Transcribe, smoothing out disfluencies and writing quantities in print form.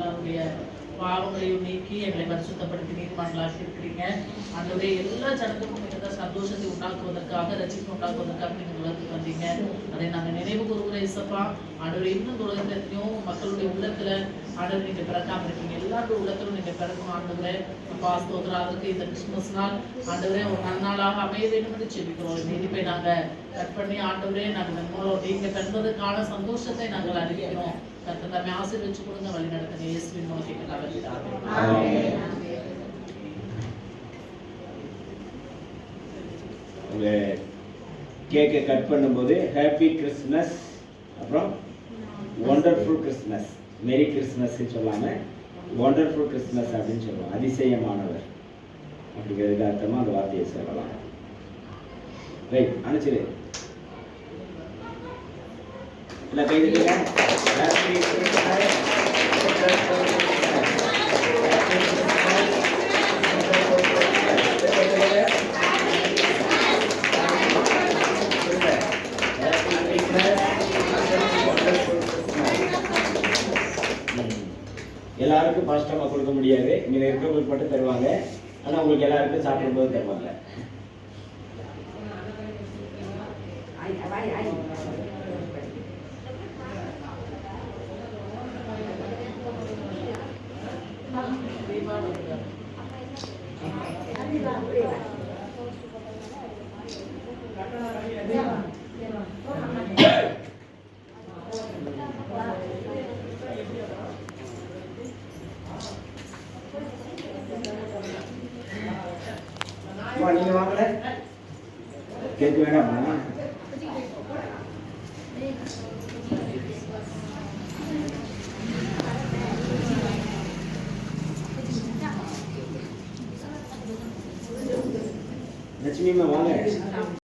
எல்லாருடைய பாவங்களையும் நீக்கி எங்களை பரிசுத்தப்படுத்தி நீதிமான்களாக இருக்கிறீங்க. ஆண்டவரே எல்லா ஜனத்துக்கும் மிகுந்த சந்தோஷத்தை உண்டாக்குவதற்காக, ரட்சிப்பு உண்டாக்குவதற்காக நீங்கள் உலகத்துக்கு வந்தீங்க. அதை நாங்கள் நினைவு கூறுகிற இசப்பா. ஆண்டவரே இன்னும் உலகத்துல எத்தனையோ மக்களுடைய உள்ளத்துல ஆண்டவர் நீங்க பிறக்காம இருக்கீங்க. எல்லாருடைய உள்ளத்திலும் நீங்க பிறக்கணும் ஆண்டவரே. அப்பா ஸ்தோத்திரம். அதுக்கு இந்த கிறிஸ்துமஸ் நாள் ஆண்டவரே ஒரு நன்னாளாக அமைய வேண்டும் என்று செபிக்கிறோம். நீதிப்பை நாங்க கட் பண்ணி ஆண்டவரே நாங்கள் மூலம் நீங்க பிறந்ததுக்கான சந்தோஷத்தை நாங்கள் அறிவிக்கிறோம். கர்த்தர் நம்மை ஆசீர்வதிச்சு கொடுங்க, வழி நடத்துங்க. இயேசுவின் மூலம் கேட்கலாம். கேக்கை கட் பண்ணும்போது ஹாப்பி கிறிஸ்மஸ், அப்புறம் ஒண்டர்ஃபுல் கிறிஸ்மஸ், மெரி கிறிஸ்மஸ் சொல்லாமல் ஒண்டர்ஃபுல் கிறிஸ்மஸ் அப்படின்னு சொல்லுவோம். அதிசயமானவர் அப்படிங்கிறதுக்கு அர்த்தமாக அந்த வார்த்தையை சொல்லலாம். ரைட், அனுப்பிச்சிரு. இல்லை கைதுங்க. Happy Christmas. எல்லாருக்கும் பாஸ்டமாக கொடுக்க முடியாது, இங்கே இருக்கிறவங்களுக்கு மட்டும் தருவாங்க. ஆனால் உங்களுக்கு எல்லாருக்கும் சாப்பிடும்போது தருவாங்க. நீங்க வாங்கல கேட்க வேண்டாமா? லட்சுமிமா வாங்க.